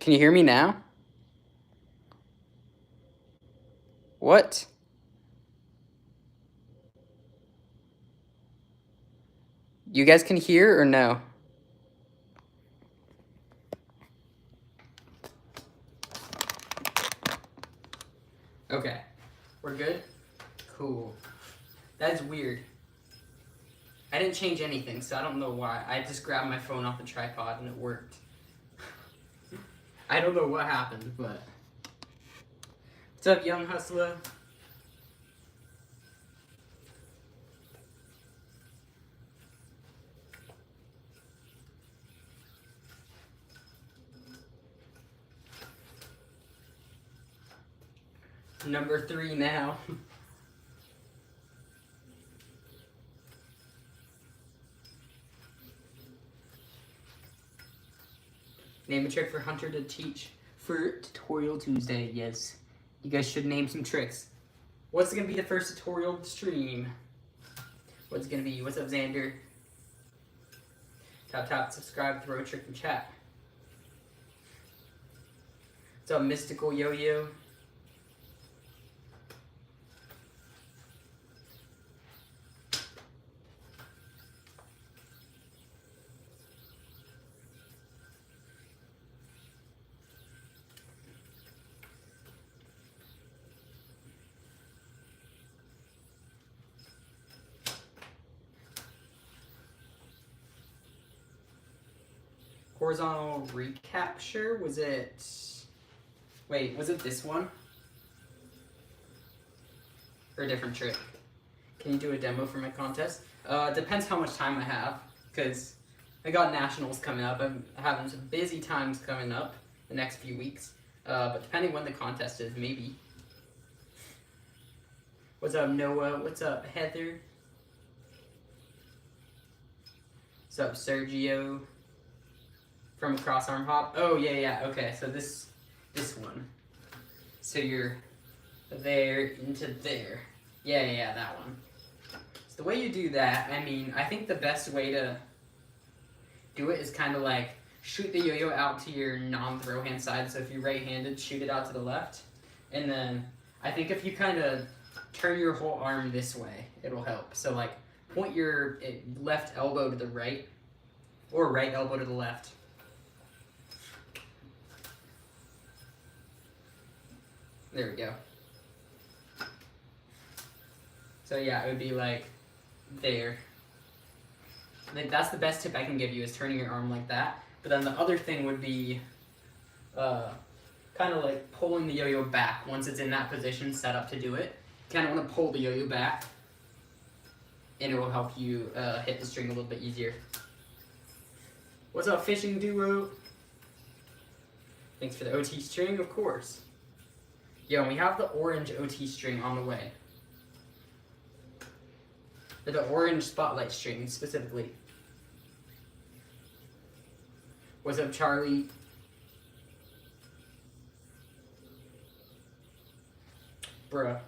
Can you hear me now? What? You guys can hear or no? Okay. We're good? Cool. That's weird. I didn't change anything, so I don't know why. I just grabbed my phone off the tripod and it worked. I don't know what happened, but... What's up, young hustler? Number 3 now. Name a trick for Hunter to teach for Tutorial Tuesday. Yes. You guys should name some tricks. What's gonna be the first tutorial stream? What's it gonna be? What's up, Xander? Tap, subscribe, throw a trick in chat. What's up, Mystical Yo-Yo? Horizontal recapture, was it... Wait, was it this one? Or a different trick? Can you do a demo for my contest? Depends how much time I have, because I got nationals coming up. I'm having some busy times coming up the next few weeks. But depending when the contest is, maybe. What's up, Noah? What's up, Heather? What's up, Sergio? From a cross arm hop? Oh, yeah, okay, so this one. So you're there into there. Yeah, that one. So the way you do that, I mean, I think the best way to do it is kind of like shoot the yo-yo out to your non-throw hand side. So if you're right-handed, shoot it out to the left. And then I think if you kind of turn your whole arm this way, it'll help. So like point your left elbow to the right or right elbow to the left. There we go. So yeah, it would be like there. I think that's the best tip I can give you, is turning your arm like that. But then the other thing would be kind of like pulling the yo-yo back once it's in that position set up to do it. You kind of want to pull the yo-yo back, and it will help you hit the string a little bit easier. What's up, Fishing Duo? Thanks for the OT string, of course. Yo, and we have the orange OT string on the way. Or the orange spotlight string, specifically. What's up, Charlie? Bruh.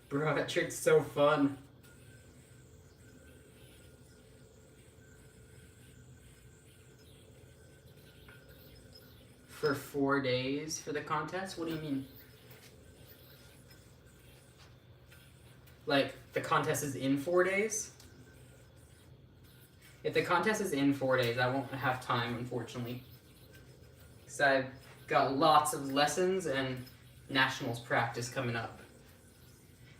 Bro, that trick's so fun. For 4 days for the contest? What do you mean? Like, the contest is in 4 days? If the contest is in 4 days, I won't have time, unfortunately. Because I've got lots of lessons and nationals practice coming up.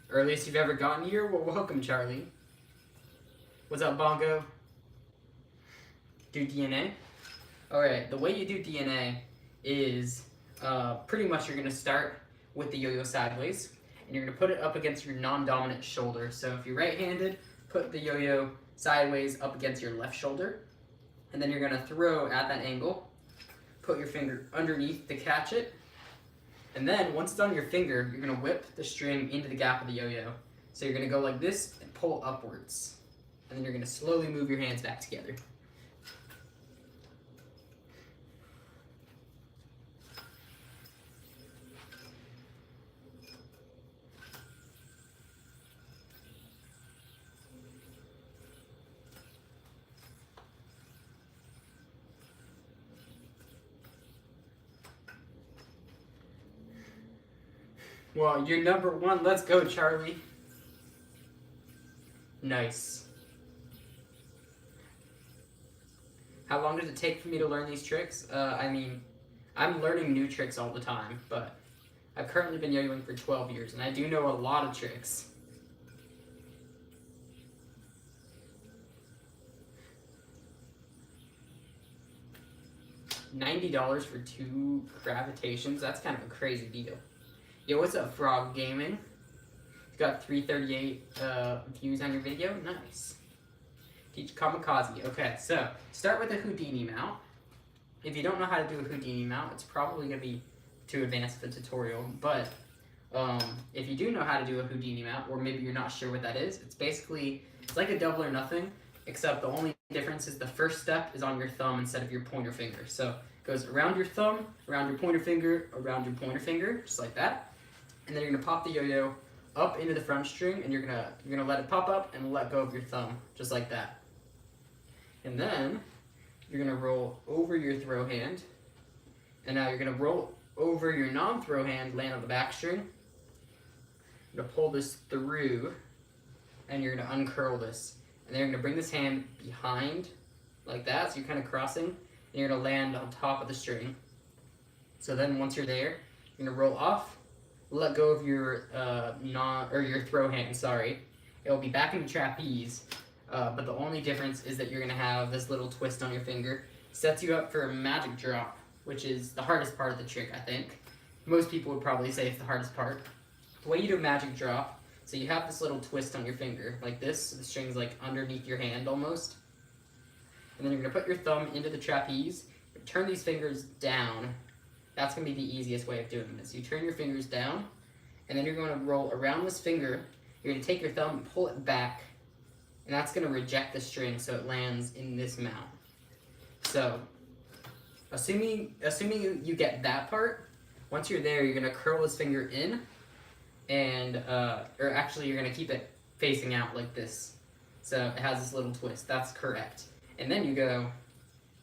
Earliest you've ever gotten here? Well, welcome, Charlie. What's up, Bongo? Do DNA? Alright, the way you do DNA is pretty much you're going to start with the yo-yo sideways, and you're going to put it up against your non-dominant shoulder. So if you're right-handed, put the yo-yo sideways up against your left shoulder, and then you're going to throw at that angle, put your finger underneath to catch it, and then once it's on your finger, you're going to whip the string into the gap of the yo-yo. So you're going to go like this and pull upwards, and then you're going to slowly move your hands back together. Well, you're number one. Let's go, Charlie. Nice. How long did it take for me to learn these tricks? I mean, I'm learning new tricks all the time, but I've currently been yo-yoing for 12 years, and I do know a lot of tricks. $90 for 2 gravitations? That's kind of a crazy deal. Yo, what's up, Frog Gaming? You got 338 views on your video? Nice. Teach Kamicazi. Okay, so start with a Houdini mount. If you don't know how to do a Houdini mount, it's probably going to be too advanced for the tutorial, but if you do know how to do a Houdini mount, or maybe you're not sure what that is, it's like a double or nothing, except the only difference is the first step is on your thumb instead of your pointer finger. So it goes around your thumb, around your pointer finger, around your pointer finger, just like that. And then you're gonna pop the yo-yo up into the front string, and you're gonna let it pop up and let go of your thumb, just like that. And then you're gonna roll over your throw hand, and now you're gonna roll over your non-throw hand, land on the back string. You're gonna pull this through, and you're gonna uncurl this. And then you're gonna bring this hand behind, like that, so you're kind of crossing, and you're gonna land on top of the string. So then once you're there, you're gonna roll off, let go of your your throw hand, sorry. It will be back in the trapeze, but the only difference is that you're gonna have this little twist on your finger. Sets you up for a magic drop, which is the hardest part of the trick, I think. Most people would probably say it's the hardest part. The way you do a magic drop, so you have this little twist on your finger, like this, so the string's like underneath your hand almost. And then you're gonna put your thumb into the trapeze, turn these fingers down. That's gonna be the easiest way of doing this. You turn your fingers down, and then you're gonna roll around this finger. You're gonna take your thumb and pull it back, and that's gonna reject the string so it lands in this mount. So, assuming you get that part, once you're there, you're gonna curl this finger in, and or actually you're gonna keep it facing out like this. So it has this little twist. That's correct. And then you go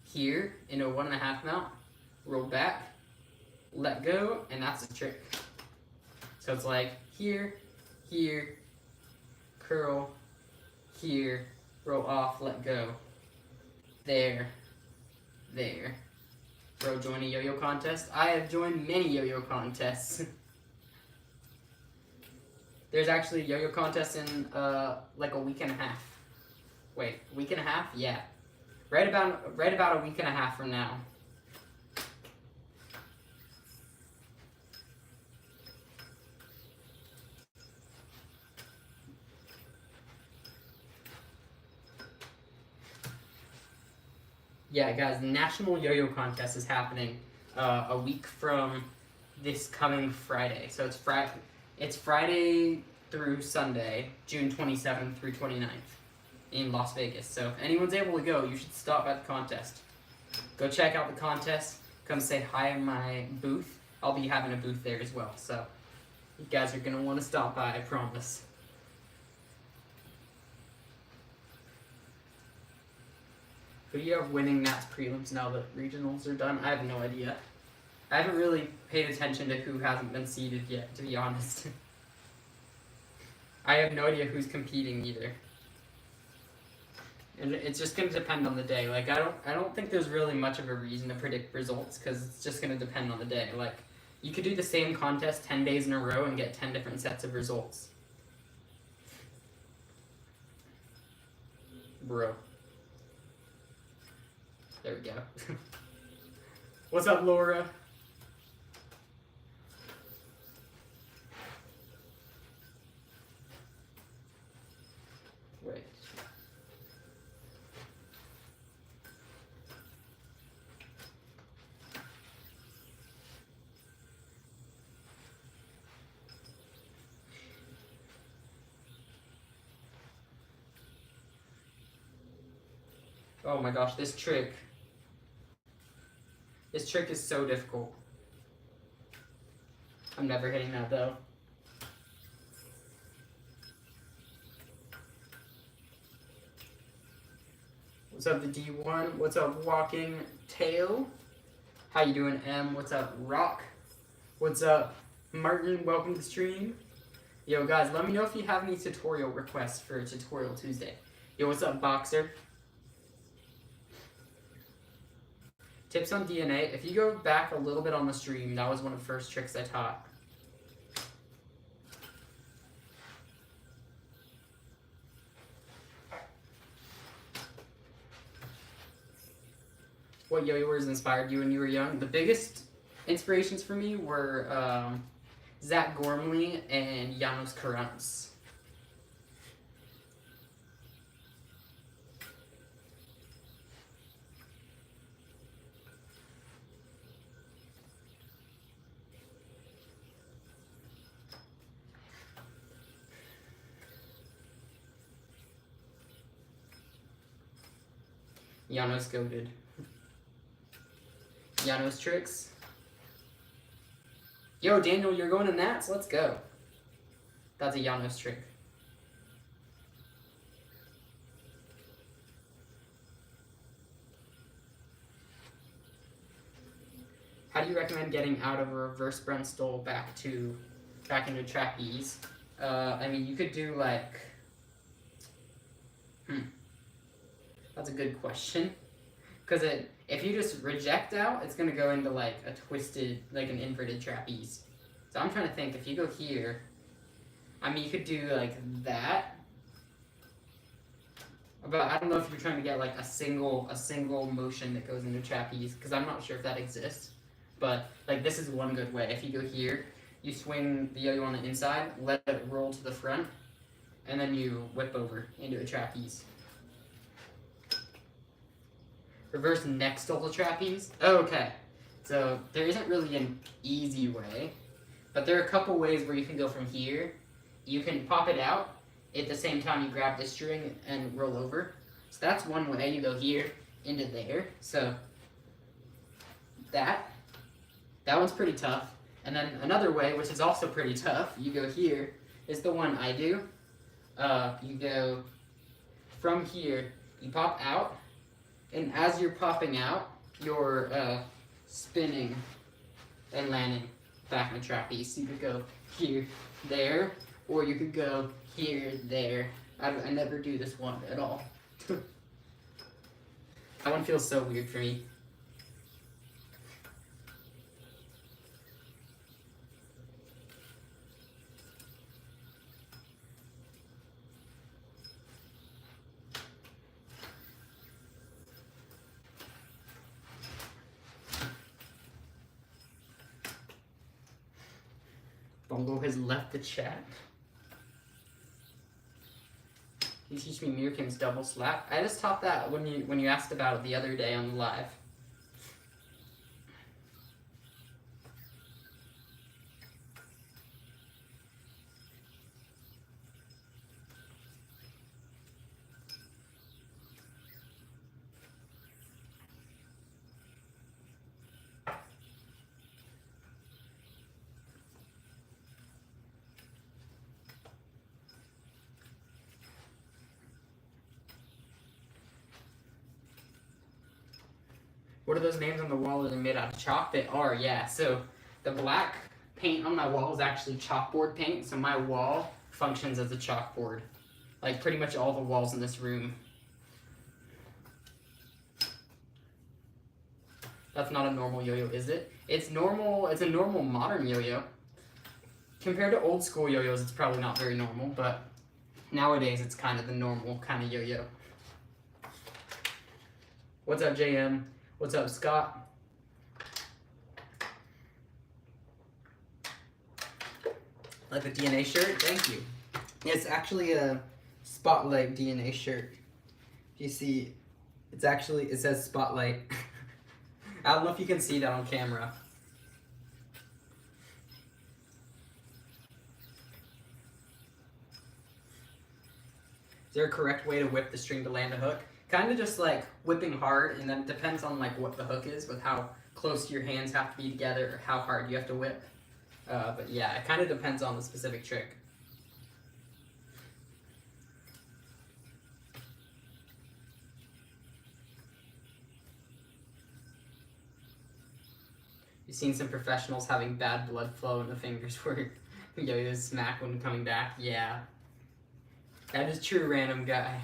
here into a 1.5 mount, roll back, let go, and that's the trick. So it's like here, here, curl, here, roll off, let go, there, there. Bro, join a yo-yo contest? I have joined many yo-yo contests. There's actually a yo-yo contest in like a week and a half. Wait, a week and a half? Yeah. Right about a week and a half from now. Yeah, guys, the National Yo-Yo Contest is happening a week from this coming Friday. So it's Friday through Sunday, June 27th through 29th in Las Vegas. So if anyone's able to go, you should stop at the contest. Go check out the contest. Come say hi in my booth. I'll be having a booth there as well. So you guys are going to want to stop by, I promise. Who do you have winning Nats prelims now that regionals are done? I have no idea. I haven't really paid attention to who hasn't been seeded yet, to be honest. I have no idea who's competing either. And it's just gonna depend on the day. Like I don't think there's really much of a reason to predict results because it's just gonna depend on the day. Like you could do the same contest 10 days in a row and get 10 different sets of results. Bro. There we go. What's up, Laura? Wait. Oh my gosh, this trick. This trick is so difficult. I'm never hitting that though. What's up, the D1? What's up, Walking Tail? How you doing, M? What's up, Rock? What's up, Martin, welcome to the stream. Yo, guys, let me know if you have any tutorial requests for Tutorial Tuesday. Yo, what's up, Boxer? Tips on DNA. If you go back a little bit on the stream, that was one of the first tricks I taught. What yo-yoers inspired you when you were young? The biggest inspirations for me were Zach Gormley and Janos Karantz. Janos goated. Janos tricks. Yo, Daniel, you're going to Nats? Let's go. That's a Janos trick. How do you recommend getting out of a reverse Brunstall back into trapeze? I mean, you could do like... That's a good question. Because if you just reject out, it's going to go into like a twisted, like an inverted trapeze. So I'm trying to think, if you go here, I mean, you could do like that. But I don't know if you're trying to get like a single motion that goes into trapeze, because I'm not sure if that exists. But like this is one good way. If you go here, you swing the yo-yo on the inside, let it roll to the front, and then you whip over into a trapeze. Reverse neck stole trapeze. Okay, so there isn't really an easy way, but there are a couple ways where you can go from here. You can pop it out at the same time you grab the string and roll over. So that's one way. You go here into there. So that one's pretty tough. And then another way, which is also pretty tough, you go here, is the one I do. You go from here, you pop out, and as you're popping out, you're spinning and landing back in a trapeze. So you could go here, there, or you could go here, there. I never do this one at all. That one feels so weird for me. Bongo has left the chat. You teach me Mirkin's double slap. I just taught that when you asked about it the other day on the live. What are those names on the wall? Are they made out of chalk? They are, yeah. So the black paint on my wall is actually chalkboard paint, so my wall functions as a chalkboard. Like pretty much all the walls in this room. That's not a normal yo-yo, is it? It's normal, it's a normal modern yo-yo. Compared to old school yo-yos, it's probably not very normal, but nowadays it's kind of the normal kind of yo-yo. What's up, JM? What's up, Scott? Like the DNA shirt? Thank you. It's actually a Spotlight DNA shirt. You see, it says Spotlight. I don't know if you can see that on camera. Is there a correct way to whip the string to land a hook? Kind of just like whipping hard, and then it depends on like what the hook is, with how close your hands have to be together or how hard you have to whip. But yeah, it kind of depends on the specific trick. You've seen some professionals having bad blood flow in the fingers where yo-yos smack when coming back. Yeah. That is true, random guy.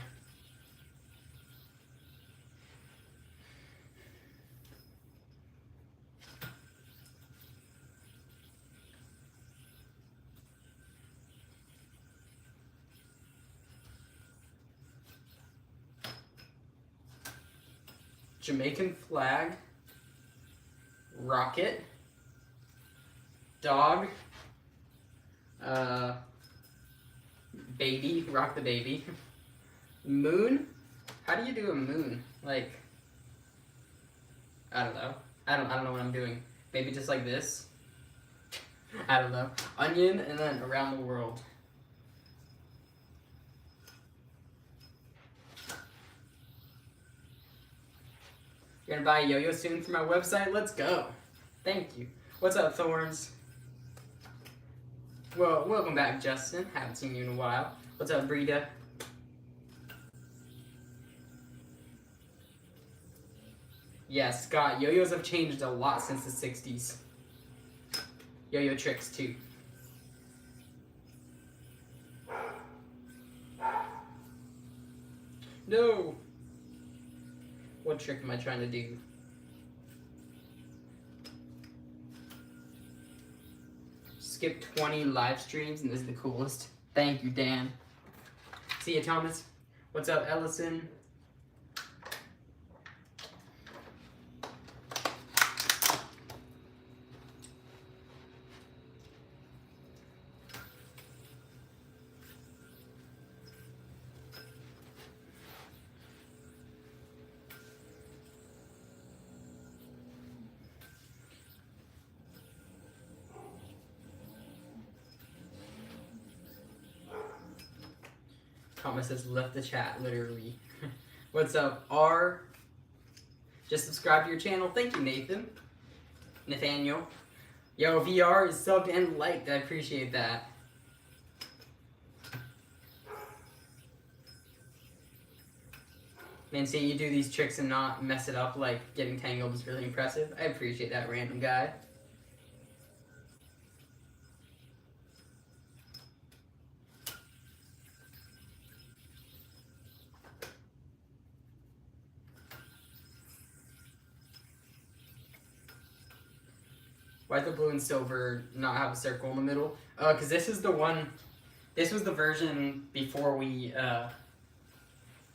Jamaican flag, rocket, dog, baby, rock the baby, moon. How do you do a moon? Like, I don't know. I don't know what I'm doing. Maybe just like this. I don't know. Onion and then around the world. You're gonna buy a yo-yo soon for my website? Let's go. Thank you. What's up, Thorns? Well, welcome back, Justin. Haven't seen you in a while. What's up, Brita? Yeah, Scott, yo-yos have changed a lot since the 60s. Yo-yo tricks, too. No! What trick am I trying to do? Skip 20 live streams and this is the coolest. Thank you, Dan. See ya, Thomas. What's up, Ellison? Thomas has left the chat, literally. What's up, R? Just subscribe to your channel. Thank you, Nathan. Nathaniel. Yo, VR is subbed and liked. I appreciate that. Man, seeing you do these tricks and not mess it up, like getting tangled, is really impressive. I appreciate that, random guy. Why'd the blue and silver not have a circle in the middle? Because this is the one, this was the version before we,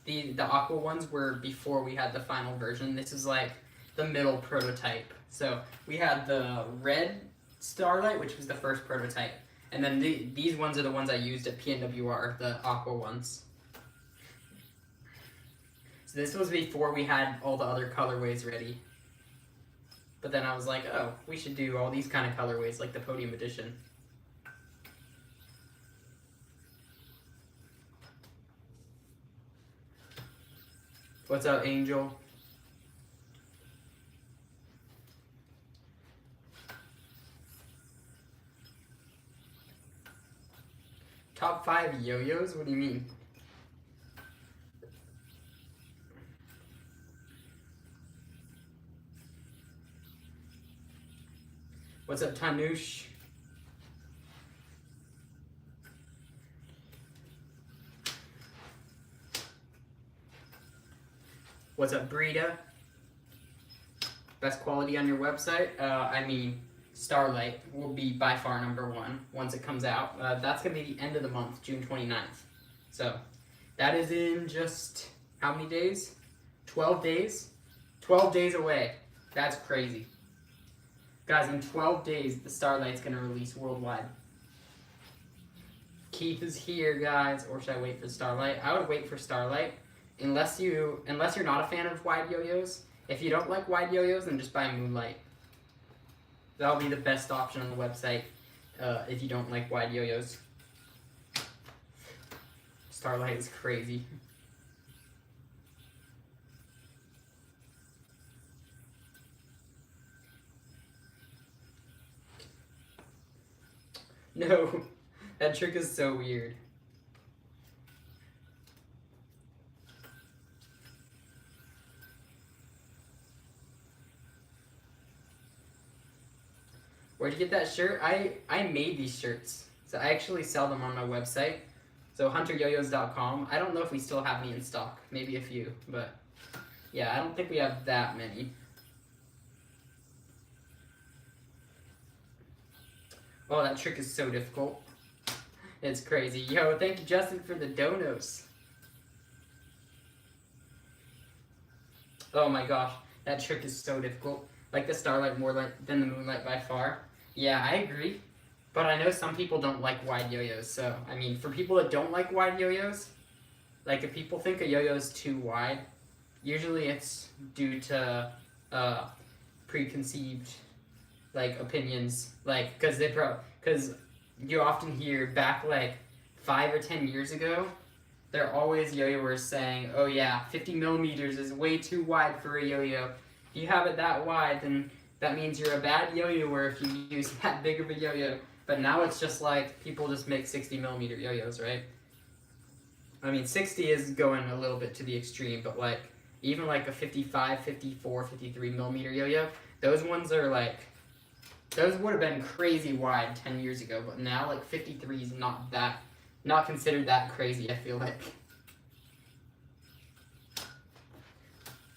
the aqua ones were before we had the final version. This is like the middle prototype. So we had the red Starlight, which was the first prototype. And then these ones are the ones I used at PNWR, the aqua ones. So this was before we had all the other colorways ready. But then I was like, oh, we should do all these kind of colorways, like the Podium Edition. What's up, Angel? Top 5 yo-yos? What do you mean? What's up, Tanush? What's up, Brita? Best quality on your website? I mean, Starlight will be by far #1 once it comes out. That's going to be the end of the month, June 29th. So, that is in just, how many days? 12 days? 12 days away. That's crazy. Guys, in 12 days, the Starlight's going to release worldwide. Keith is here, guys. Or should I wait for Starlight? I would wait for Starlight. Unless you're not a fan of wide yo-yos. If you don't like wide yo-yos, then just buy Moonlight. That'll be the best option on the website if you don't like wide yo-yos. Starlight is crazy. No, that trick is so weird. Where'd you get that shirt? I made these shirts. So I actually sell them on my website. So hunteryoyos.com. I don't know if we still have any in stock. Maybe a few, but yeah, I don't think we have that many. Oh, that trick is so difficult. It's crazy. Yo, thank you, Justin, for the donos. Oh my gosh, that trick is so difficult. Like the Starlight more than the Moonlight by far. Yeah, I agree. But I know some people don't like wide yo-yos, so, I mean, for people that don't like wide yo-yos, like, if people think a yo-yo is too wide, usually it's due to, preconceived, like, opinions, like, because you often hear back, like, 5 or 10 years ago, there are always yo-yoers saying, oh yeah, 50 millimeters is way too wide for a yo-yo. If you have it that wide, then that means you're a bad yo-yoer if you use that big of a yo-yo. But now it's just like, people just make 60 millimeter yo-yos, right? I mean, 60 is going a little bit to the extreme, but like, even like a 55, 54, 53 millimeter yo-yo, those ones are like, those would have been crazy wide 10 years ago, but now like 53 is not considered that crazy, I feel like.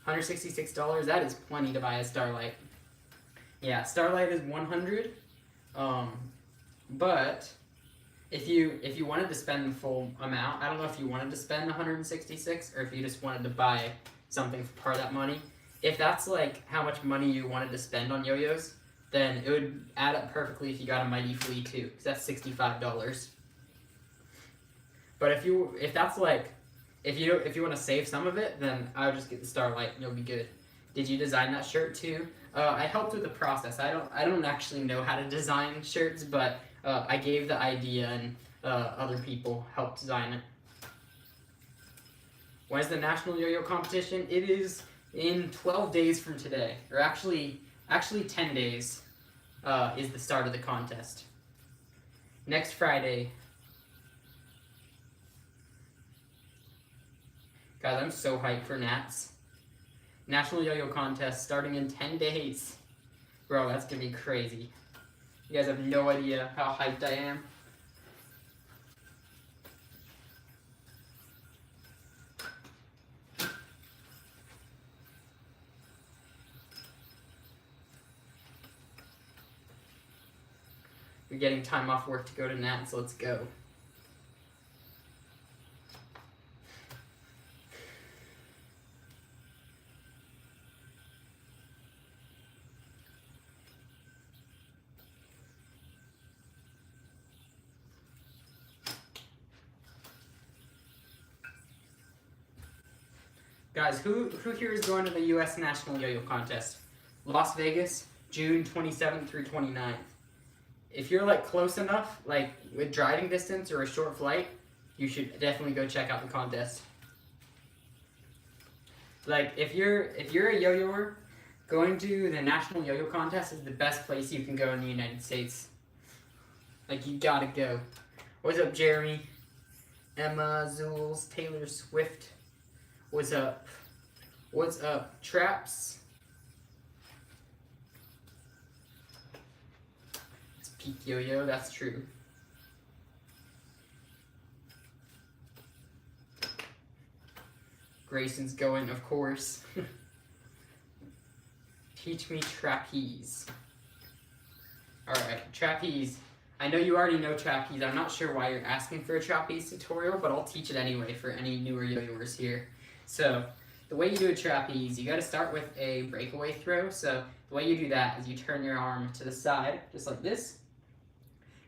$166, that is plenty to buy a Starlight. Yeah, Starlight is 100. But if you wanted to spend the full amount, I don't know if you wanted to spend 166 or if you just wanted to buy something for part of that money. If that's like how much money you wanted to spend on yo-yos, then it would add up perfectly if you got a Mighty Flea too, because that's $65. But if you want to save some of it, then I would just get the Starlight and you'll be good. Did you design that shirt too? I helped with the process. I don't actually know how to design shirts, but I gave the idea and other people helped design it. When is the National Yo-Yo Competition? It is in 12 days from today, or actually 10 days is the start of the contest. Next Friday. Guys, I'm so hyped for Nats. National Yo-Yo Contest starting in 10 days. Bro, that's gonna be crazy. You guys have no idea how hyped I am. We're getting time off work to go to Nats, let's go. Guys, who here is going to the U.S. National Yo-Yo Contest? Las Vegas, June 27th through 29th. If you're like close enough, like with driving distance or a short flight, you should definitely go check out the contest. Like if you're a yo-yoer, going to the National Yo-Yo Contest is the best place you can go in the United States. Like you gotta go. What's up, Jeremy? Emma, Zools, Taylor Swift. What's up? What's up, Traps? It's peak yo-yo, that's true. Grayson's going, of course. Teach me trapeze. Alright, trapeze. I know you already know trapeze. I'm not sure why you're asking for a trapeze tutorial, but I'll teach it anyway for any newer yo-yoers here. So, the way you do a trapeze, you gotta start with a breakaway throw. So, the way you do that is you turn your arm to the side, just like this.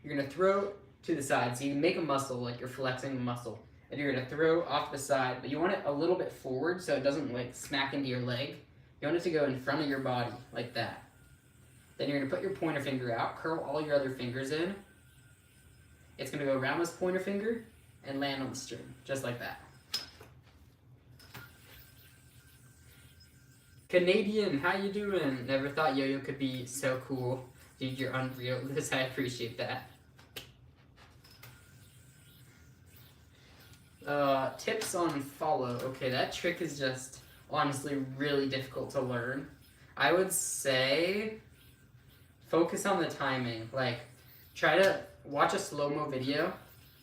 You're gonna throw to the side, so you can make a muscle, like you're flexing a muscle. And you're gonna throw off the side, but you want it a little bit forward so it doesn't like smack into your leg. You want it to go in front of your body, like that. Then you're gonna put your pointer finger out, curl all your other fingers in. It's gonna go around this pointer finger and land on the string, just like that. Canadian, how you doing? Never thought yo-yo could be so cool. Dude, you're unreal. Liz, I appreciate that. Tips on follow. Okay, that trick is just honestly really difficult to learn. I would say focus on the timing. Like, try to watch a slow-mo video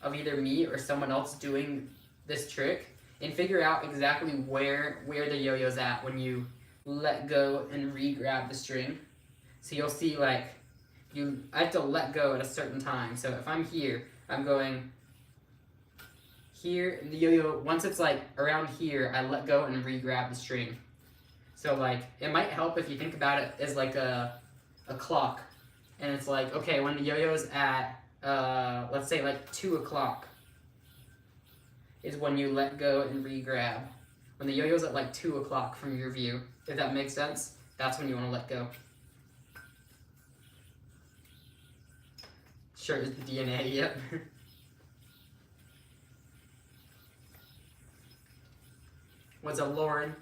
of either me or someone else doing this trick and figure out exactly where the yo-yo's at when you let go and re-grab the string. So you'll see, like, I have to let go at a certain time. So if I'm here, I'm going here, and the yo-yo, once it's like around here, I let go and re-grab the string. So like, it might help if you think about it as like a clock. And it's like, okay, when the yo-yo's at, let's say like 2 o'clock is when you let go and re-grab. When the yo-yo's at like 2 o'clock from your view, if that makes sense, that's when you want to let go. Sure is the DNA, yep. What's up, Lauren?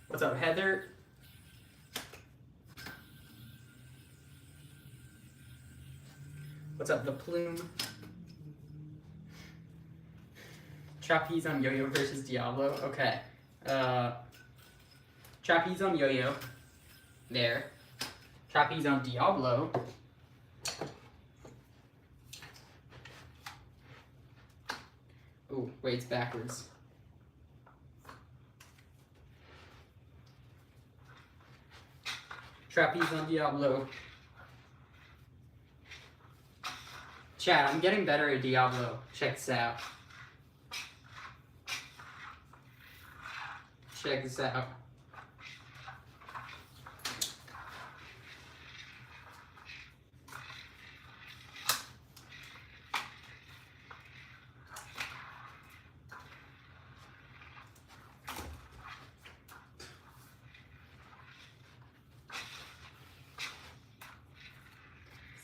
What's up, Heather? What's up, the Plume? Trapeze on Yo-Yo versus Diablo. Okay. Trapeze on Yo-Yo. There. Trapeze on Diablo. Oh, wait, it's backwards. Trapeze on Diablo. Chat, I'm getting better at Diablo. Check this out. Check this out.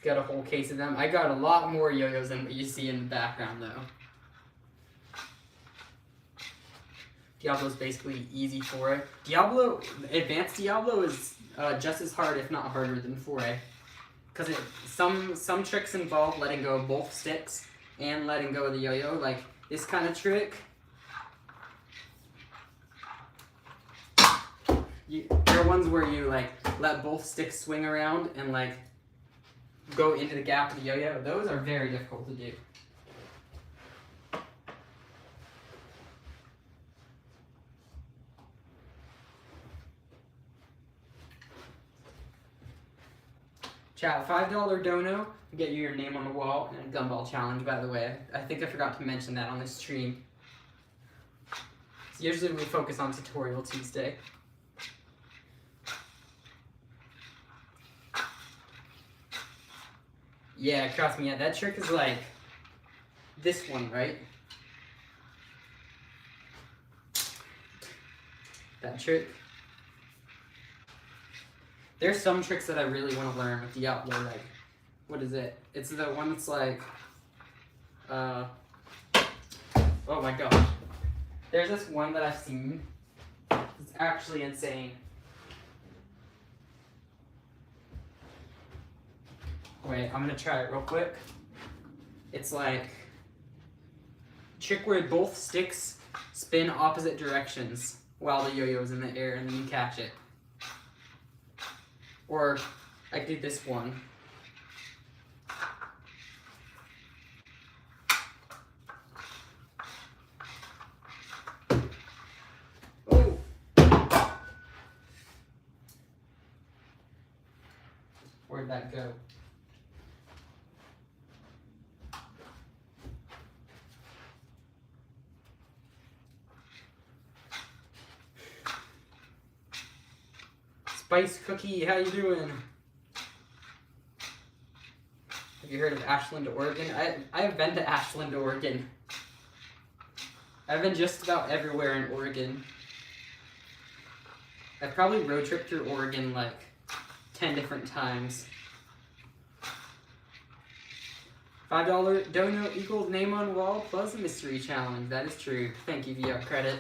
Got a whole case of them. I got a lot more yo-yos than what you see in the background, though. Diablo's basically easy for it. Diablo, advanced Diablo is just as hard, if not harder, than 4A. Because some tricks involve letting go of both sticks and letting go of the yo-yo, like this kind of trick. There are ones where you like let both sticks swing around and like go into the gap of the yo-yo. Those are very difficult to do. Chat, $5 dono, get you your name on the wall, and a gumball challenge, by the way. I think I forgot to mention that on this stream. So usually we focus on Tutorial Tuesday. Yeah, trust me, yeah, that trick is like this one, right? That trick. There's some tricks that I really want to learn with Diablo, like, what is it? It's the one that's like, oh my gosh. There's this one that I've seen. It's actually insane. Wait, I'm gonna try it real quick. It's like trick where both sticks spin opposite directions while the yo-yo's in the air and then you catch it. Or I did this one. Oh! Where'd that go? Spice Cookie, how you doing? Have you heard of Ashland, Oregon? I have been to Ashland, Oregon. I've been just about everywhere in Oregon. I've probably road tripped through Oregon like 10 different times. $5 dono equals name on wall plus a mystery challenge. That is true. Thank you, VR Credit.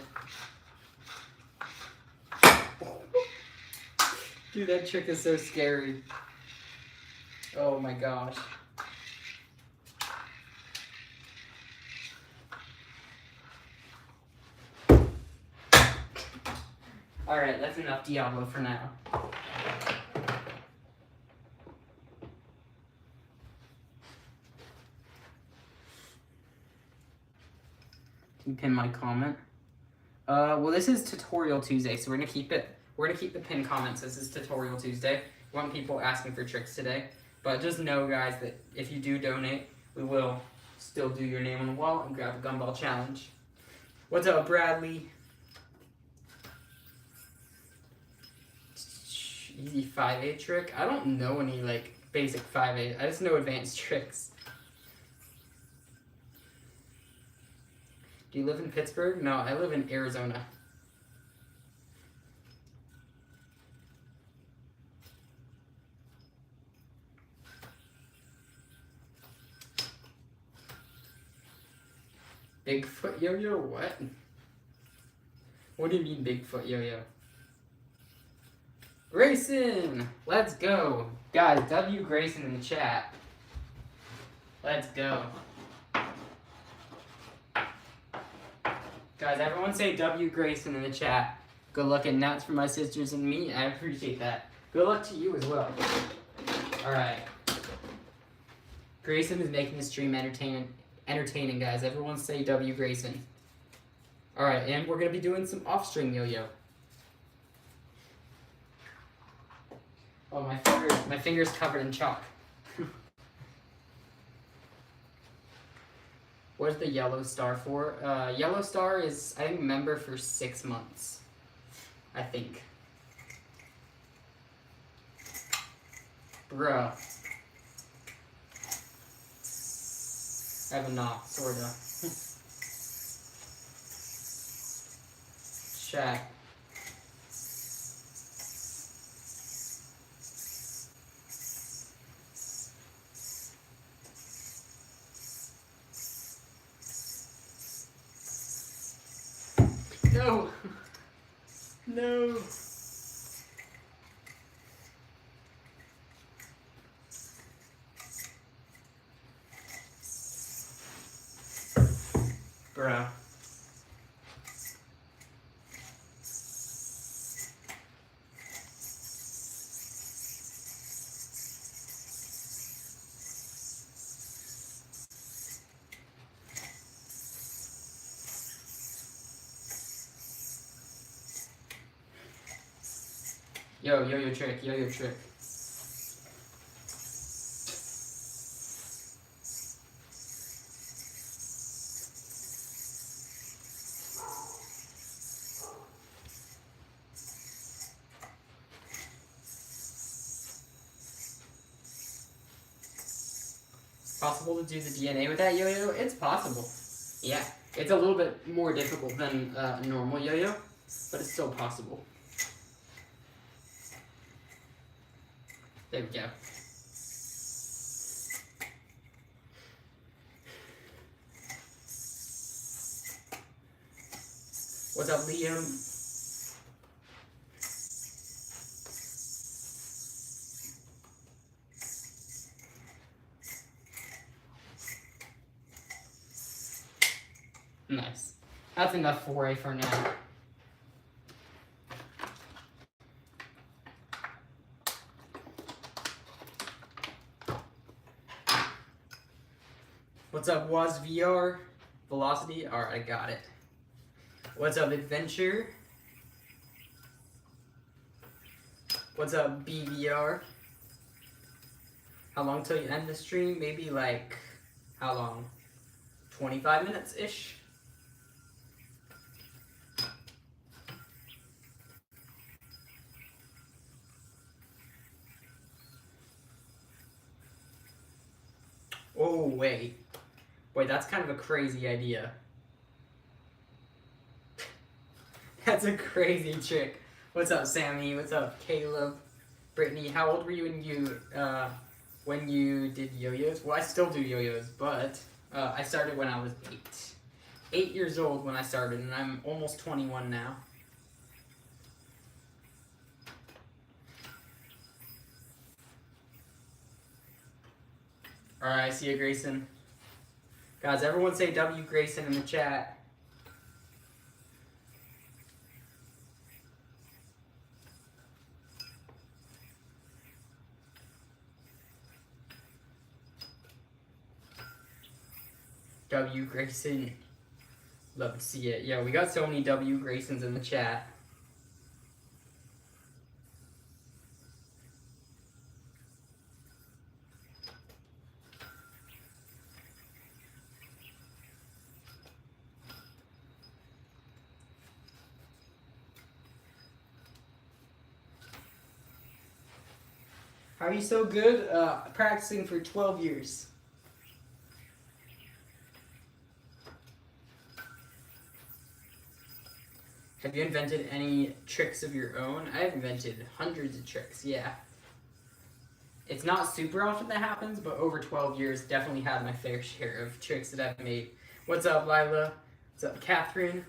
Dude, that trick is so scary. Oh my gosh. Alright, that's enough Diablo for now. Can you pin my comment? Well, this is Tutorial Tuesday, so we're gonna keep the pinned comments. This is Tutorial Tuesday. We want people asking for tricks today. But just know, guys, that if you do donate, we will still do your name on the wall and grab a gumball challenge. What's up, Bradley? Easy 5/8 trick? I don't know any, like, basic 5/8. I just know advanced tricks. Do you live in Pittsburgh? No, I live in Arizona. Bigfoot yo-yo? What? What do you mean Bigfoot yo-yo? Grayson! Let's go! Guys, W Grayson in the chat. Let's go. Guys, everyone say W Grayson in the chat. Good luck and nuts for my sisters and me. I appreciate that. Good luck to you as well. Alright. Grayson is making the stream entertaining, guys. Everyone say W Grayson. Alright, and we're going to be doing some off-string yo-yo. Oh, my finger's covered in chalk. What is the yellow star for? Yellow star is, I think, member for 6 months. I think. Bruh. I have a knock, sorta. Chat. No! No! Bro. Yo-yo trick, yo-yo trick. Possible to do the DNA with that yo-yo? It's possible. Yeah, it's a little bit more difficult than a normal yo-yo, but it's still possible. There we go. What's up, Liam? Nice. That's enough foray for now. What's up, Was VR? Velocity? Alright, I got it. What's up, Adventure? What's up, BVR? How long till you end the stream? Maybe like, how long? 25 minutes-ish? Oh, wait. Wait, that's kind of a crazy idea. That's a crazy trick. What's up, Sammy? What's up, Caleb? Brittany, how old were you when you did yo-yos? Well, I still do yo-yos, but I started when I was 8. 8 years old when I started, and I'm almost 21 now. Alright, I see you, Grayson. Guys, everyone say W Grayson in the chat. W Grayson. Love to see it. Yeah, we got so many W Graysons in the chat. How are you so good? Practicing for 12 years. Have you invented any tricks of your own? I've invented hundreds of tricks, yeah. It's not super often that happens, but over 12 years, definitely had my fair share of tricks that I've made. What's up, Lila? What's up, Catherine?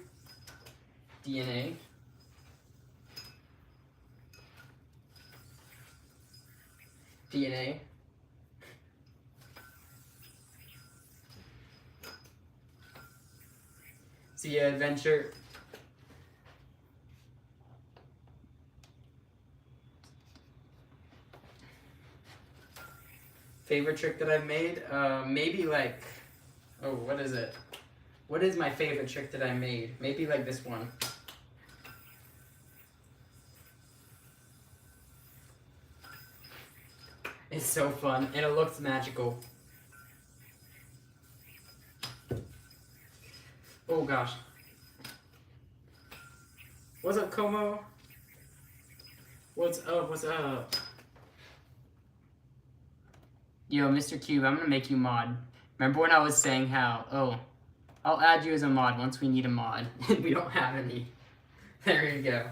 DNA. DNA. See ya, Adventure. Favorite trick that I've made? Maybe like, oh, what is it? What is my favorite trick that I made? Maybe like this one. It's so fun, and it looks magical. Oh gosh. What's up, Como? What's up, what's up? Yo, Mr. Cube, I'm gonna make you mod. Remember when I was saying how, oh, I'll add you as a mod once we need a mod. We don't have any. There you go.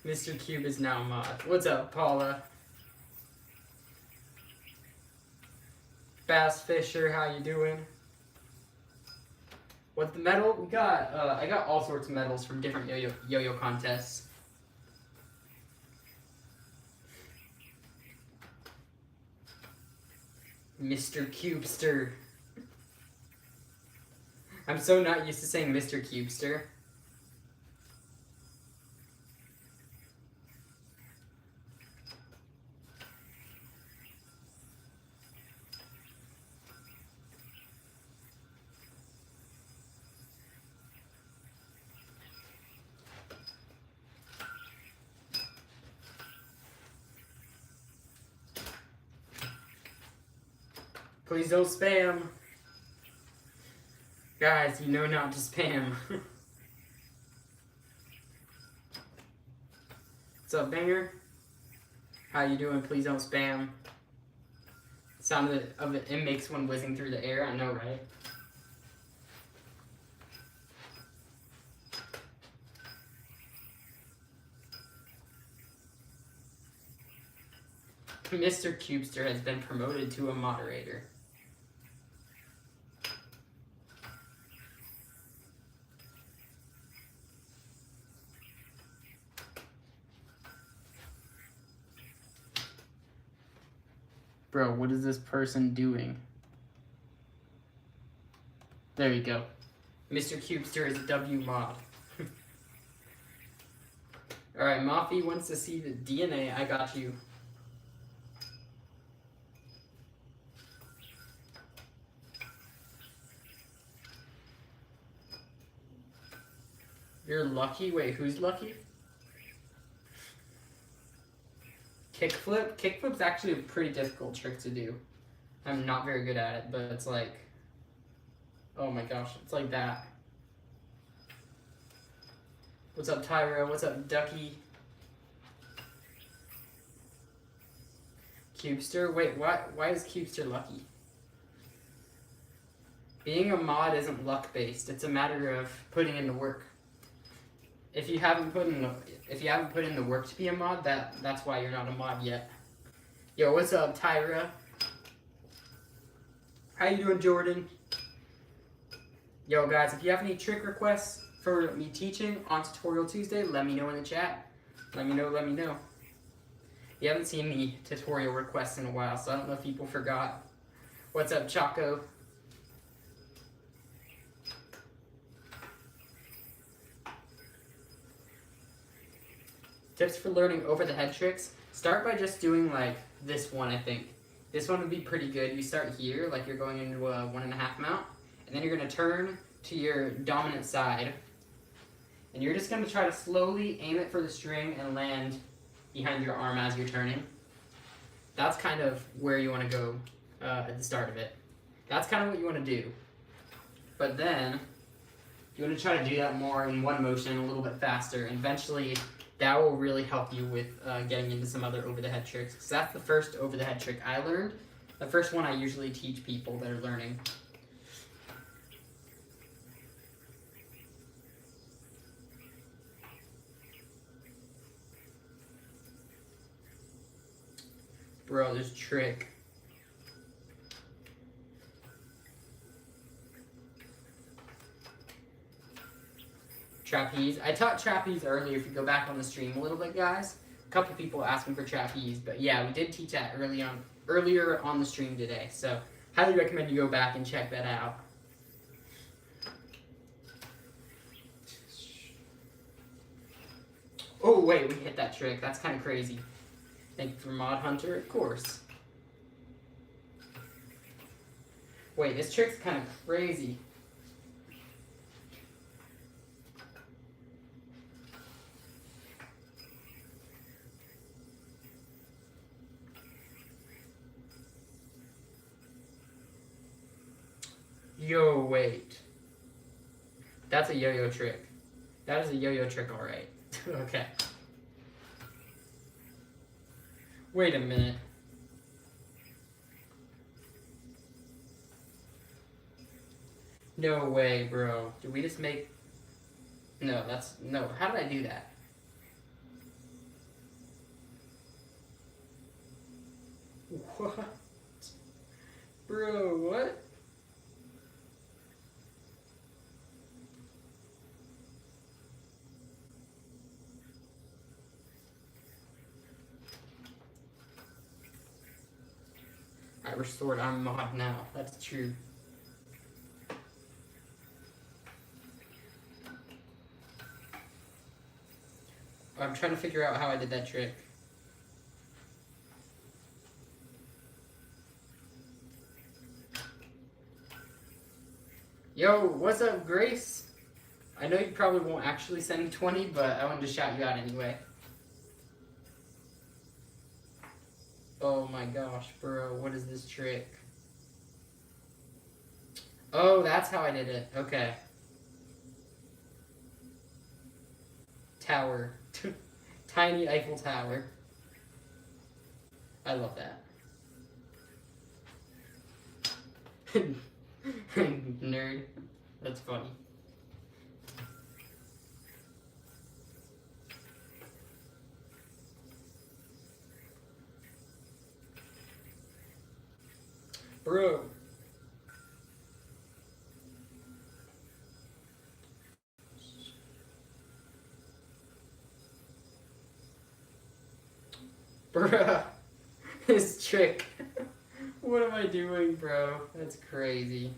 Mr. Cube is now a mod. What's up, Paula? Bass Fisher, how you doing? What's the medal? We got, I got all sorts of medals from different yo-yo contests. Mr. Cubester. I'm so not used to saying Mr. Cubester. Please don't spam. Guys, you know not to spam. What's up, Banger? How you doing? Please don't spam. Sound of it makes one whizzing through the air, I know, right? Mr. Cubester has been promoted to a moderator. Bro, what is this person doing? There you go. Mr. Cubester is a W mod. Alright, Mafi wants to see the DNA. I got you. You're lucky? Wait, who's lucky? Kickflip? Kickflip's actually a pretty difficult trick to do. I'm not very good at it, but it's like... Oh my gosh, it's like that. What's up, Tyra? What's up, Ducky? Cubester? Wait, why is Cubester lucky? Being a mod isn't luck-based. It's a matter of putting in the work. If you haven't put in the work to be a mod, that's why you're not a mod yet. Yo, what's up, Tyra? How you doing, Jordan? Yo, guys, if you have any trick requests for me teaching on Tutorial Tuesday, let me know in the chat. Let me know. You haven't seen any tutorial requests in a while, so I don't know if people forgot. What's up, Choco? Tips for learning over the head tricks. Start by just doing like this one, I think. This one would be pretty good. You start here, like you're going into a 1.5 mount, and then you're gonna turn to your dominant side. And you're just gonna try to slowly aim it for the string and land behind your arm as you're turning. That's kind of where you wanna go at the start of it. That's kind of what you wanna do. But then, you wanna try to do that more in one motion, a little bit faster, and eventually that will really help you with getting into some other over-the-head tricks. So that's the first over-the-head trick I learned. The first one I usually teach people that are learning. Bro, this trick. Trapeze. I taught trapeze earlier if you go back on the stream a little bit, guys. A couple people asking for trapeze, but yeah, we did teach that earlier on the stream today. So highly recommend you go back and check that out. Oh wait, we hit that trick. That's kind of crazy. Thank you for Mod Hunter, of course. Wait, this trick's kind of crazy. Yo, wait. That's a yo-yo trick. That is a yo-yo trick, alright. Okay. Wait a minute. No way, bro. Did we just make... No, that's... No, how did I do that? What? Bro, what? I restored I'm mod now. That's true. I'm trying to figure out how I did that trick. Yo, what's up, Grace? I know you probably won't actually send me 20, but I wanted to shout you out anyway. Oh my gosh, bro, what is this trick? Oh, that's how I did it. Okay. Tower. Tiny Eiffel Tower. I love that. Nerd. That's funny. Bro. Bruh. This trick. What am I doing, bro? That's crazy.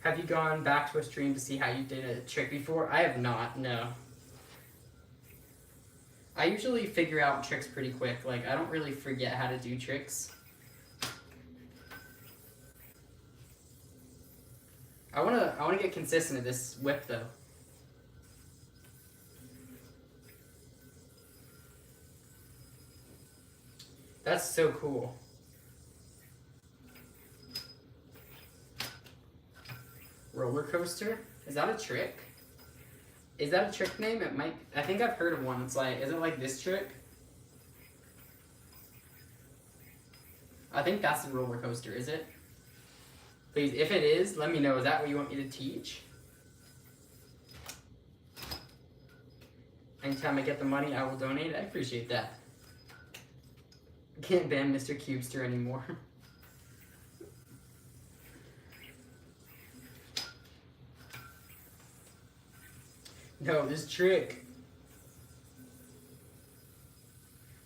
Have you gone back to a stream to see how you did a trick before? I have not, no. I usually figure out tricks pretty quick. Like, I don't really forget how to do tricks. I wanna get consistent at this whip though. That's so cool. Roller coaster? Is that a trick? Is that a trick name? It might. I think I've heard of one. It's like, is it like this trick? I think that's the roller coaster, is it? Please, if it is, let me know. Is that what you want me to teach? Anytime I get the money, I will donate. I appreciate that. Can't ban Mr. Cubester anymore. No, this trick.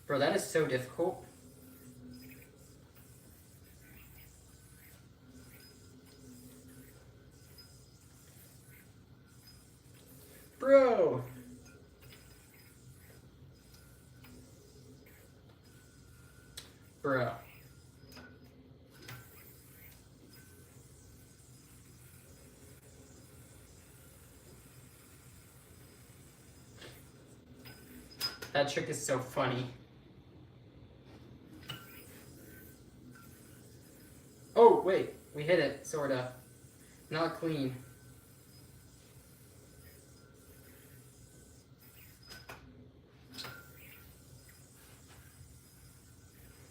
Bro, that is so difficult. Bro! Bro. That trick is so funny. Oh, wait. We hit it, sorta. Not clean.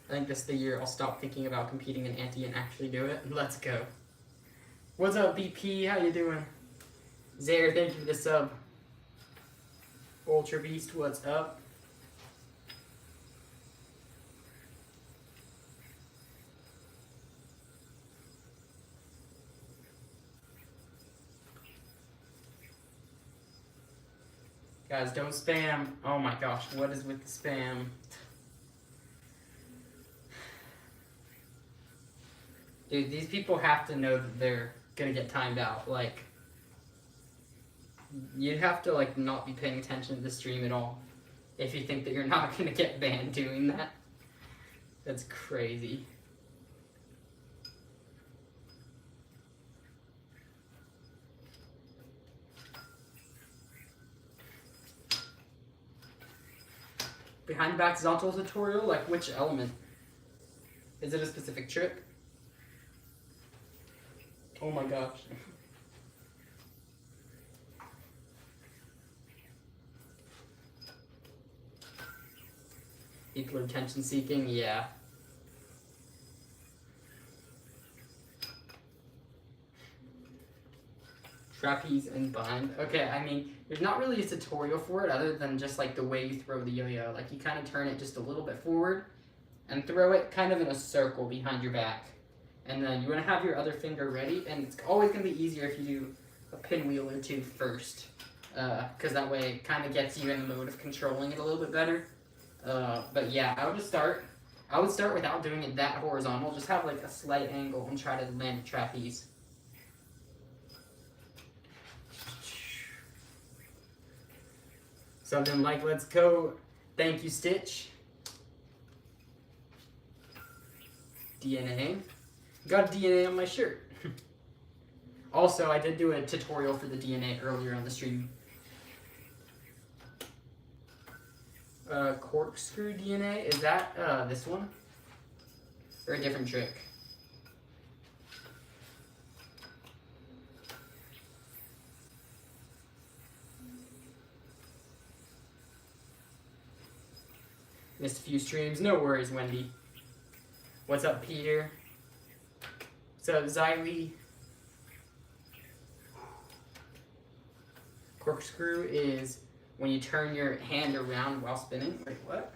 I think this is the year I'll stop thinking about competing in Ante and actually do it. Let's go. What's up, BP? How you doing? Zaire, thank you for the sub. Ultra Beast, what's up? Guys, don't spam. Oh my gosh, what is with the spam? Dude, these people have to know that they're gonna get timed out. Like, you'd have to like not be paying attention to the stream at all if you think that you're not gonna get banned doing that. That's crazy. Behind the back horizontal tutorial, like which element? Is it a specific trick? Oh my gosh. People are attention seeking, yeah. Trapeze and bind. Okay, I mean, there's not really a tutorial for it other than just like the way you throw the yo-yo. Like you kind of turn it just a little bit forward and throw it kind of in a circle behind your back. And then you want to have your other finger ready, and it's always going to be easier if you do a pinwheel or two first. Because that way it kind of gets you in the mode of controlling it a little bit better. But yeah, I would start without doing it that horizontal. Just have like a slight angle and try to land a trapeze. Something like, let's go. Thank you, Stitch. DNA. Got DNA on my shirt. Also, I did do a tutorial for the DNA earlier on the stream. Corkscrew DNA, is that this one? Or a different trick? Missed a few streams, no worries, Wendy. What's up, Peter? What's up, Xylee? Corkscrew is when you turn your hand around while spinning. Wait, what?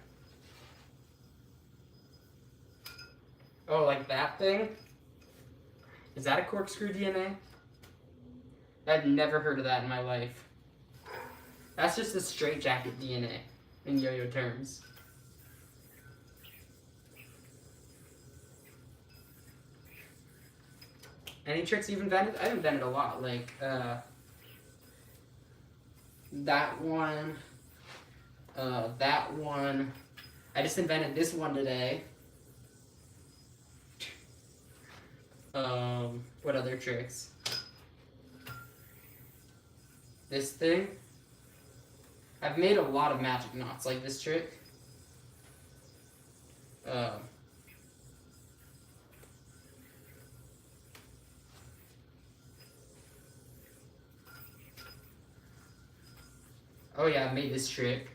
Oh, like that thing? Is that a corkscrew DNA? I've never heard of that in my life. That's just a straitjacket DNA in yo-yo terms. Any tricks you've invented? I've invented a lot, like that one, that one. I just invented this one today. What other tricks? This thing. I've made a lot of magic knots, like this trick. Oh yeah, I made this trick.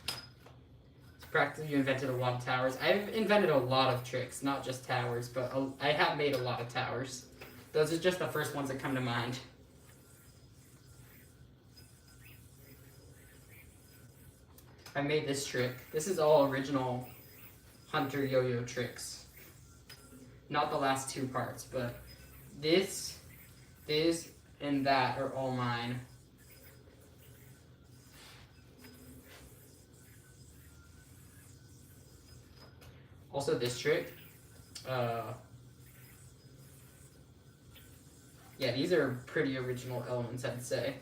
It's practically you invented a lot of towers. I've invented a lot of tricks, not just towers, but I have made a lot of towers. Those are just the first ones that come to mind. I made this trick. This is all original Hunter yo-yo tricks. Not the last two parts, but this, and that are all mine. Also this trick, yeah, these are pretty original elements, I'd say.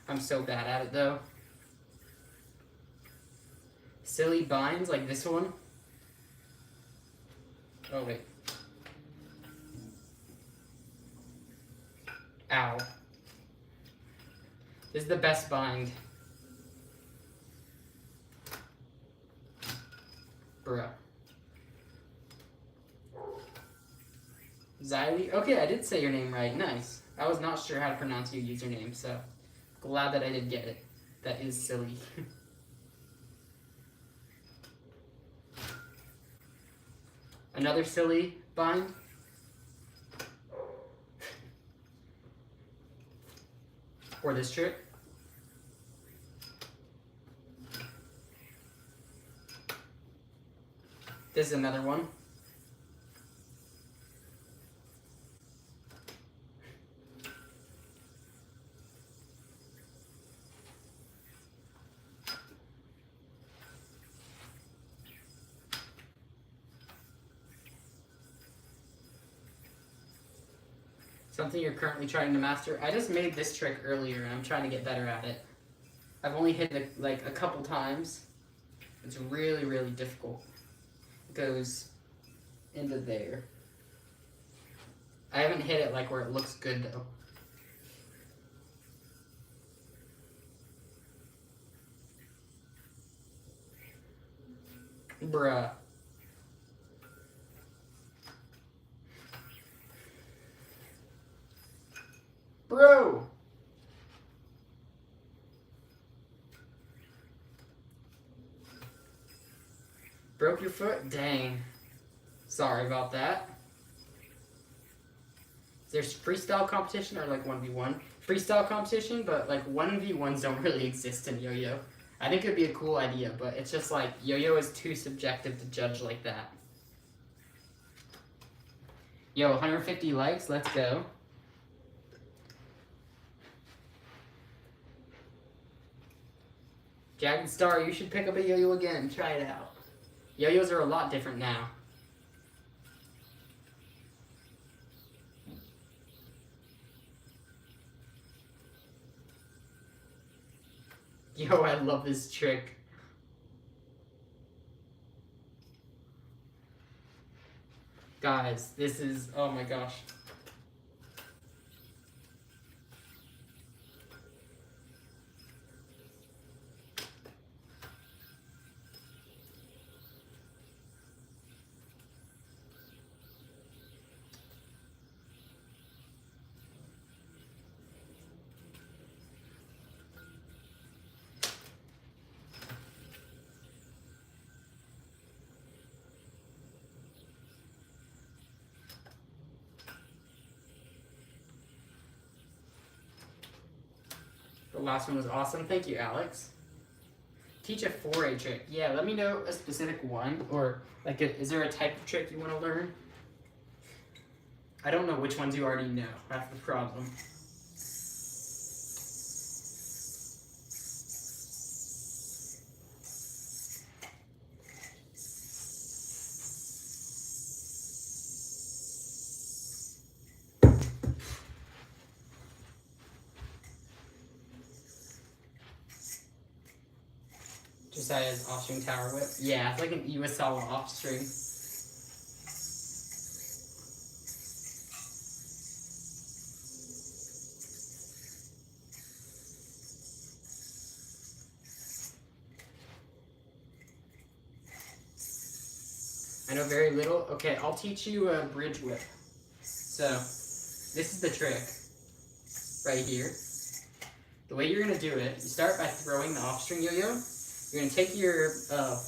I'm so bad at it, though. Silly binds, like this one. Oh, wait. Ow. This is the best bind. Bruh. Xylee? Okay, I did say your name right. Nice. I was not sure how to pronounce your username, so glad that I did get it. That is silly. Another silly bind. Or this trick. This is another one. Something you're currently trying to master. I just made this trick earlier and I'm trying to get better at it. I've only hit it like a couple times. It's really, really difficult. It goes into there. I haven't hit it like where it looks good though. Bruh. Bro! Broke your foot? Dang. Sorry about that. There's freestyle competition or like 1v1? Freestyle competition, but like 1v1s don't really exist in yo-yo. I think it'd be a cool idea, but it's just like yo-yo is too subjective to judge like that. Yo, 150 likes, let's go. Jagged Star, you should pick up a yo-yo again. Try it out. Yo-yos are a lot different now. Yo, I love this trick. Guys, this is, oh my gosh. The last one was awesome. Thank you, Alex. Teach a 4A trick. Yeah, let me know a specific one, or like, is there a type of trick you want to learn? I don't know which ones you already know. That's the problem. Josiah's offstring tower whip. Yeah, it's like an Iwasawa offstring. I know very little. Okay, I'll teach you a bridge whip. So, this is the trick right here. The way you're gonna do it, you start by throwing the offstring yo-yo. You're going to take your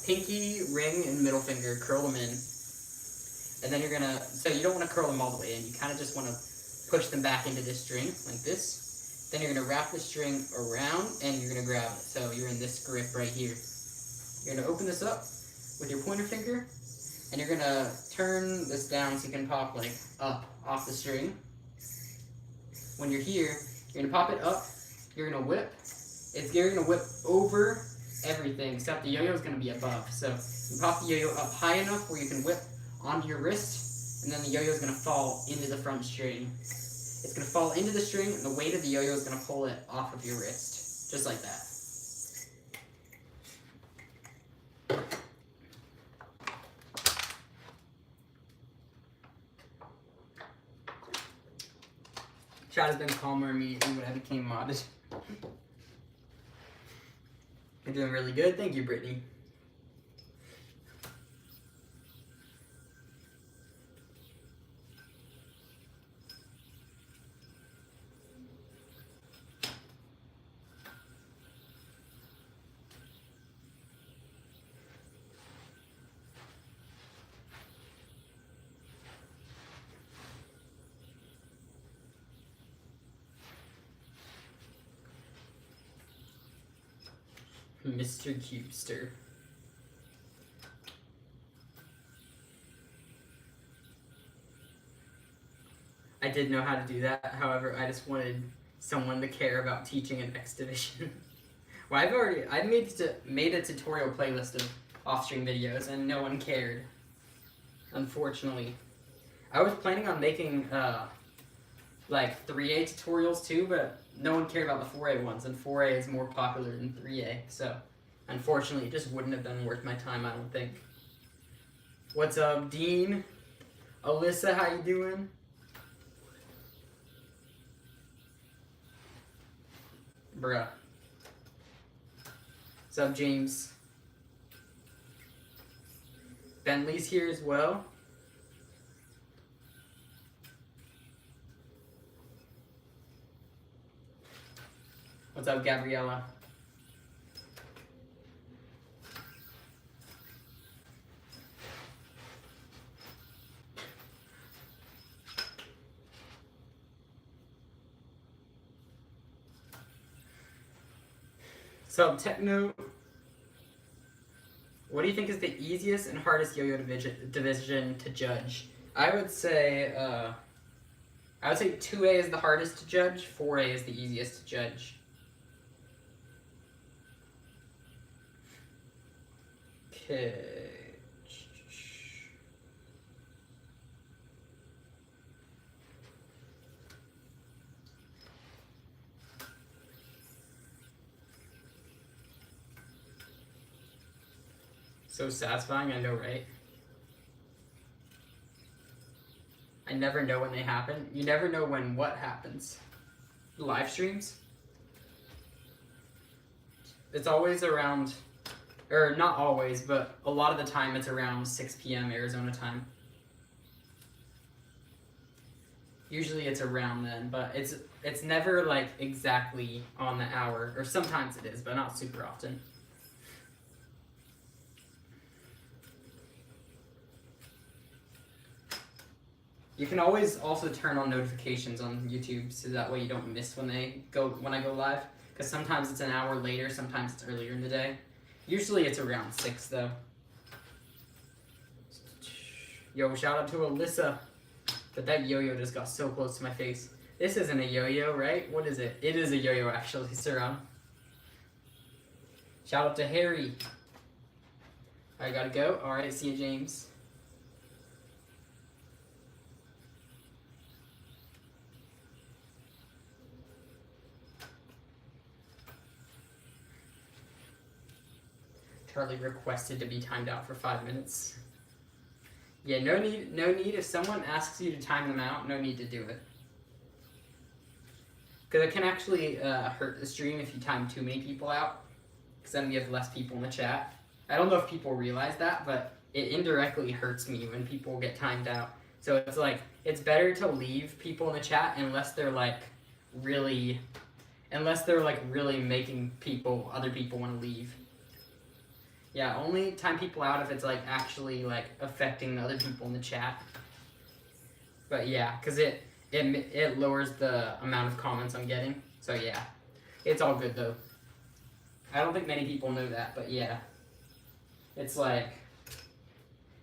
pinky, ring, and middle finger, curl them in. And then you're going to, so you don't want to curl them all the way in. You kind of just want to push them back into this string, like this. Then you're going to wrap the string around and you're going to grab it. So you're in this grip right here. You're going to open this up with your pointer finger and you're going to turn this down so you can pop like up off the string. When you're here, you're going to pop it up, you're going to whip. You're going to whip over everything except the yo-yo is going to be above. So you pop the yo-yo up high enough where you can whip onto your wrist and then the yo-yo is going to fall into the front string. It's going to fall into the string, and the weight of the yo-yo is going to pull it off of your wrist. Just like that. Chat has been calmer immediately when I became modded. You're doing really good. Thank you, Brittany. Mr. Cubester. I did know how to do that, however, I just wanted someone to care about teaching in X Division. Well, I've made a tutorial playlist of off-stream videos, and no one cared, unfortunately. I was planning on making, like, 3A tutorials too, but no one cared about the 4A ones, and 4A is more popular than 3A, so unfortunately it just wouldn't have been worth my time, I don't think. What's up, Dean? Alyssa, how you doing? Bruh. What's up, James? Bentley's here as well. What's up, Gabriella? What's up, Techno? What do you think is the easiest and hardest yo-yo division to judge? I would say 2A is the hardest to judge, 4A is the easiest to judge. Okay. So satisfying, I know, right? I never know when they happen. You never know when what happens. Live streams? It's always around, or not always, but a lot of the time it's around 6 p.m. Arizona time. Usually it's around then, but it's never like exactly on the hour, or sometimes it is, but not super often. You can always also turn on notifications on YouTube so that way you don't miss when I go live. Because sometimes it's an hour later, sometimes it's earlier in the day. Usually it's around 6 though. Yo, shout out to Alyssa. But that yo-yo just got so close to my face. This isn't a yo-yo, right? What is it? It is a yo-yo actually, Saran. Shout out to Harry. I gotta go. Alright, see you, James. Charlie requested to be timed out for 5 minutes. Yeah, no need. If someone asks you to time them out, no need to do it. Because it can actually hurt the stream if you time too many people out. Because then we have less people in the chat. I don't know if people realize that, but it indirectly hurts me when people get timed out. So it's like, it's better to leave people in the chat unless they're like really making other people want to leave. Yeah, only time people out if it's like actually like affecting the other people in the chat. But yeah, because it lowers the amount of comments I'm getting. So yeah, it's all good though. I don't think many people know that, but yeah. It's like,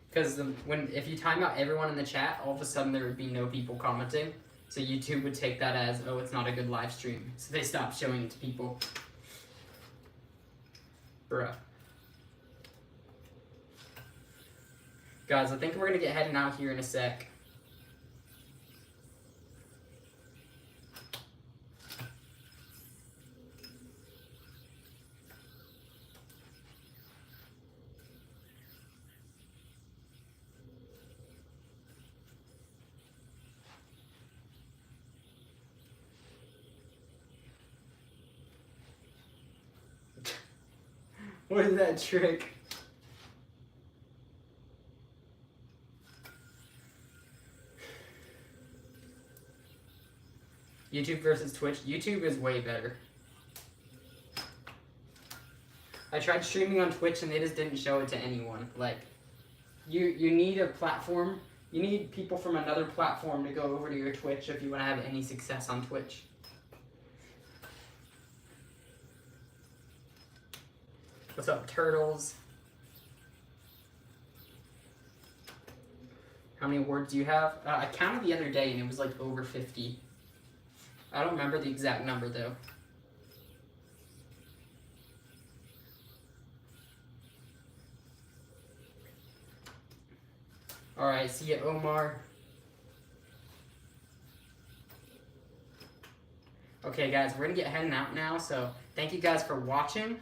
because if you time out everyone in the chat, all of a sudden there would be no people commenting. So YouTube would take that as, oh, it's not a good live stream. So they stopped showing it to people. Bruh. Guys, I think we're going to get heading out here in a sec. What is that trick? YouTube versus Twitch. YouTube is way better. I tried streaming on Twitch and they just didn't show it to anyone. Like, you need a platform. You need people from another platform to go over to your Twitch if you want to have any success on Twitch. What's up, turtles? How many awards do you have? I counted the other day and it was like over 50. I don't remember the exact number though. Alright, see ya, Omar. Okay guys, we're gonna get heading out now, so thank you guys for watching.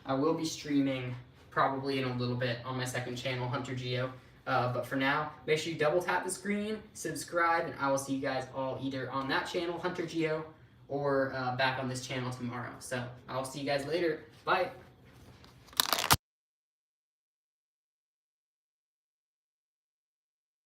I will be streaming probably in a little bit on my second channel, Hunter Geo. But for now, make sure you double tap the screen, subscribe, and I will see you guys all either on that channel, Hunter Geo, or back on this channel tomorrow. So I'll see you guys later. Bye.